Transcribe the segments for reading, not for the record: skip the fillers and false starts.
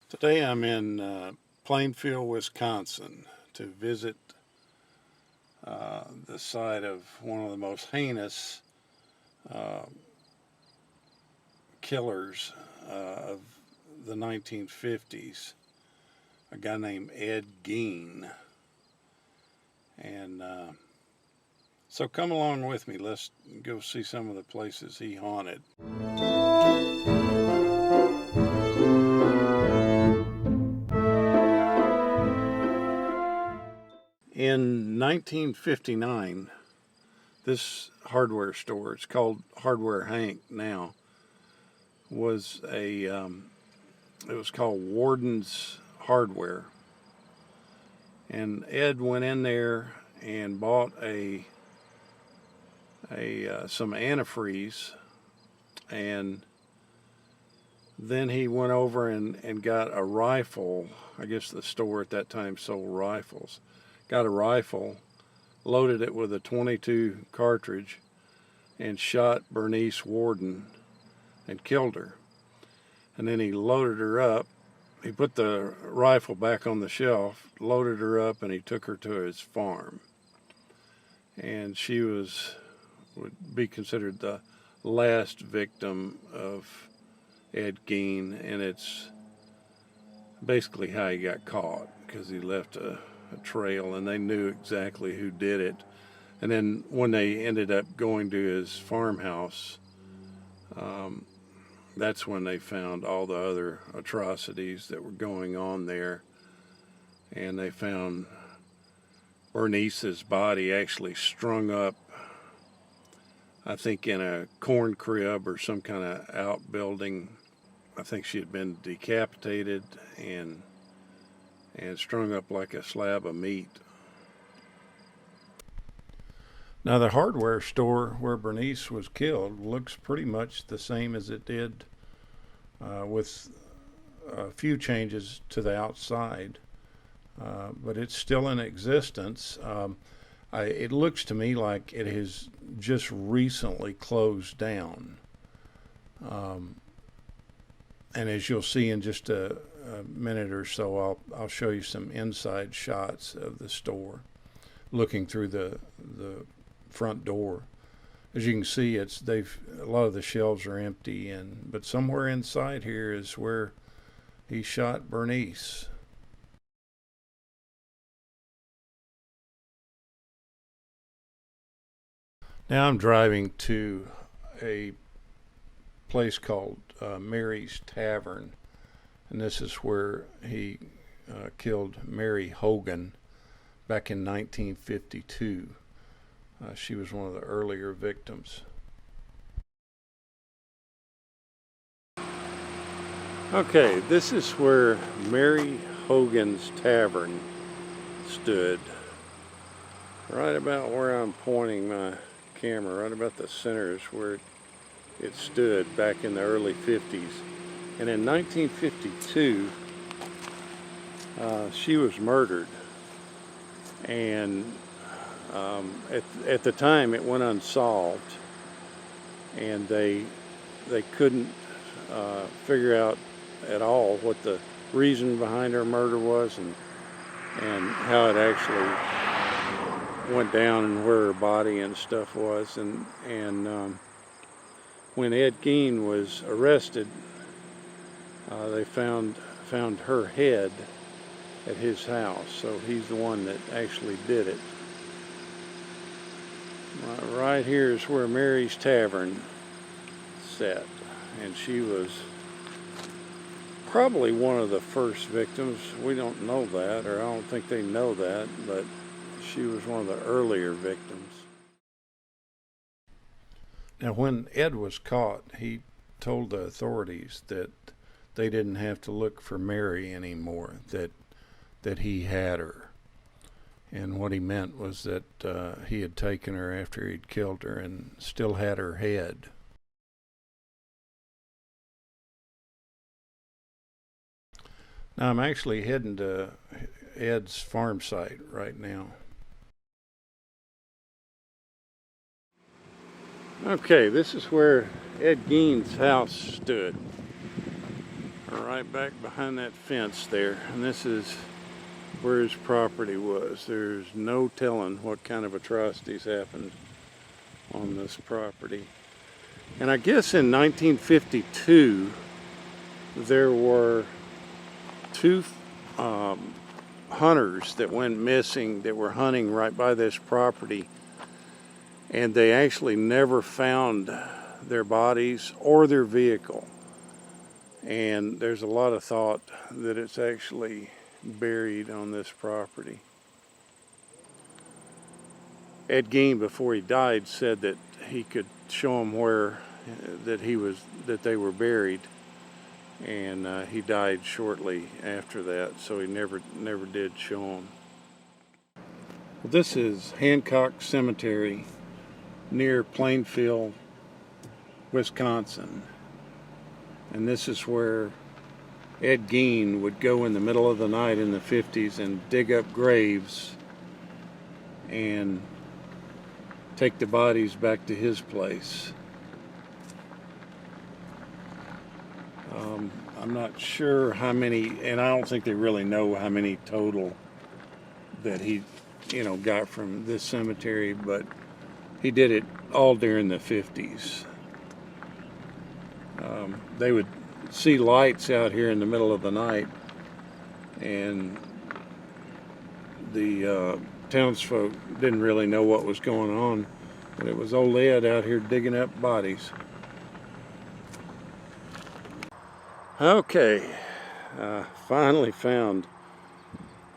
Today I'm in Plainfield, Wisconsin to visit the site of one of the most heinous uh, killers of the 1950s, a guy named Ed Gein. And so come along with me. Let's go see some of the places he haunted. In 1959, this hardware store, it's called Hardware Hank now, was it was called Warden's Hardware. And Ed went in there and bought some antifreeze, and then he went over and got a rifle. I guess the store at that time sold rifles. Got a rifle, loaded it with a .22 cartridge, and shot Bernice Warden and killed her. And then he loaded her up. He put the rifle back on the shelf, loaded her up, and he took her to his farm. And she would be considered the last victim of Ed Gein, and it's basically how he got caught, because he left a trail and they knew exactly who did it. And then when they ended up going to his farmhouse, that's when they found all the other atrocities that were going on there. And they found Bernice's body actually strung up, I think in a corn crib or some kind of outbuilding. I think she had been decapitated and strung up like a slab of meat. Now the hardware store where Bernice was killed looks pretty much the same as it did, with a few changes to the outside, but it's still in existence. It looks to me like it has just recently closed down. And as you'll see in just a minute or so, I'll show you some inside shots of the store, looking through the front door. As you can see, a lot of the shelves are empty, but somewhere inside here is where he shot Bernice. Now I'm driving to a place called Mary's Tavern, and this is where he killed Mary Hogan back in 1952. She was one of the earlier victims. Okay, this is where Mary Hogan's Tavern stood. Right about where I'm pointing my camera, right about the center is where it stood back in the early 50s. And in 1952, she was murdered. And at the time, it went unsolved, and they couldn't figure out at all what the reason behind her murder was, and how it actually went down, and where her body and stuff was. And when Ed Gein was arrested, they found her head at his house. So he's the one that actually did it. Right here is where Mary's Tavern sat, and she was probably one of the first victims. We don't know that, or I don't think they know that, but she was one of the earlier victims. Now, when Ed was caught, he told the authorities that they didn't have to look for Mary anymore, that he had her. And what he meant was that he had taken her after he'd killed her and still had her head. Now I'm actually heading to Ed's farm site right now. Okay, this is where Ed Gein's house stood. right back behind that fence there, and this is where his property was. There's no telling what kind of atrocities happened on this property. And I guess in 1952 there were two hunters that went missing that were hunting right by this property, and they actually never found their bodies or their vehicle. And there's a lot of thought that it's actually buried on this property. Ed Gein, before he died, said that he could show them where that they were buried, and he died shortly after that, so he never did show them. Well, this is Hancock Cemetery near Plainfield, Wisconsin, and this is where Ed Gein would go in the middle of the night in the 50s and dig up graves and take the bodies back to his place. I'm not sure how many, and I don't think they really know how many total that he, got from this cemetery, but he did it all during the 50s. They would see lights out here in the middle of the night, and the townsfolk didn't really know what was going on, but it was old Ed out here digging up bodies. Okay, finally found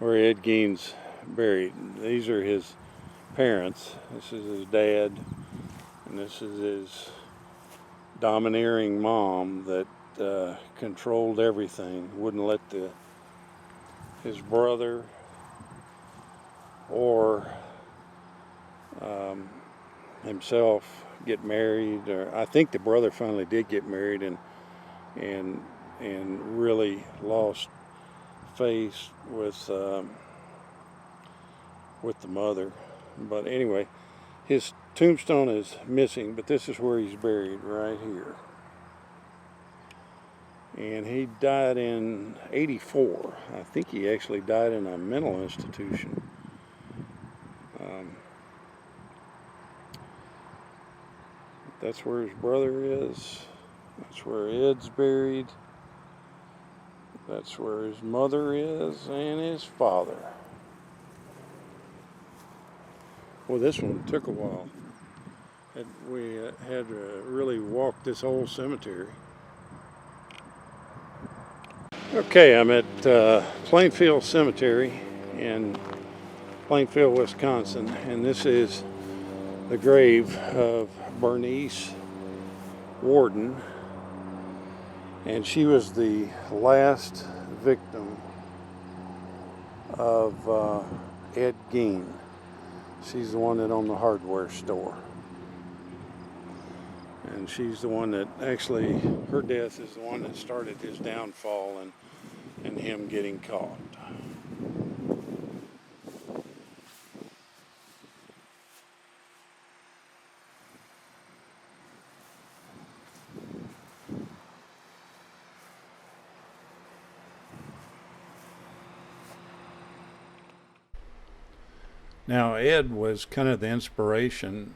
where Ed Gein's buried. These are his parents. This is his dad, and this is his domineering mom that controlled everything, wouldn't let his brother or himself get married. Or I think the brother finally did get married, and really lost faith with the mother. But anyway, his tombstone is missing, but this is where he's buried, right here. And he died in '84. I think he actually died in a mental institution. That's where his brother is. That's where Ed's buried. That's where his mother is, and his father. Well, this one took a while. We had to really walk this whole cemetery. Okay, I'm at Plainfield Cemetery in Plainfield, Wisconsin, and this is the grave of Bernice Warden, and she was the last victim of Ed Gein. She's the one that owned the hardware store, and she's the one that actually, her death is the one that started his downfall and him getting caught. Now, Ed was kind of the inspiration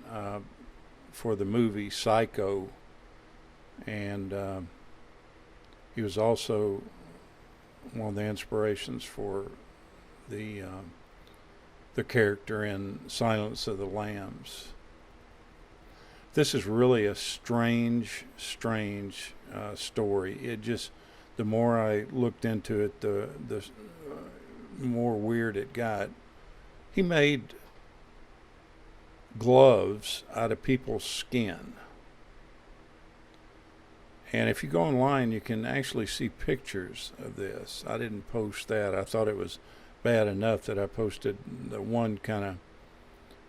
for the movie Psycho, and he was also one of the inspirations for the character in Silence of the Lambs. This is really a strange story. It just, the more I looked into it, the more weird it got. He made gloves out of people's skin. And if you go online, you can actually see pictures of this. I didn't post that. I thought it was bad enough that I posted the one kind of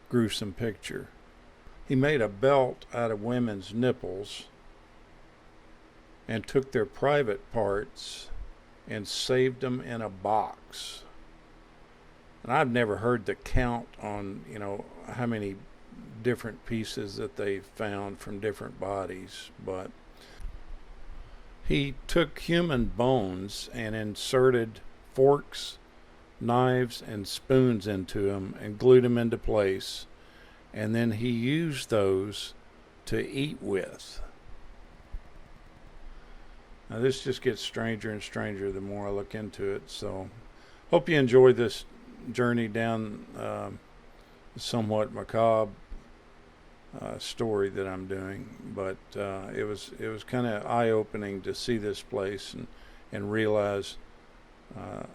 gruesome picture. He made a belt out of women's nipples and took their private parts and saved them in a box. And I've never heard the count on, how many different pieces that they found from different bodies, but He took human bones and inserted forks, knives, and spoons into them and glued them into place. And then he used those to eat with. Now this just gets stranger and stranger the more I look into it. So hope you enjoy this journey down the somewhat macabre story that I'm doing. But it was kind of eye-opening to see this place and realize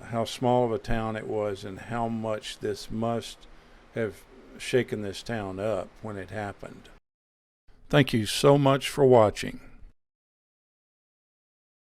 how small of a town it was and how much this must have shaken this town up when it happened. Thank you so much for watching.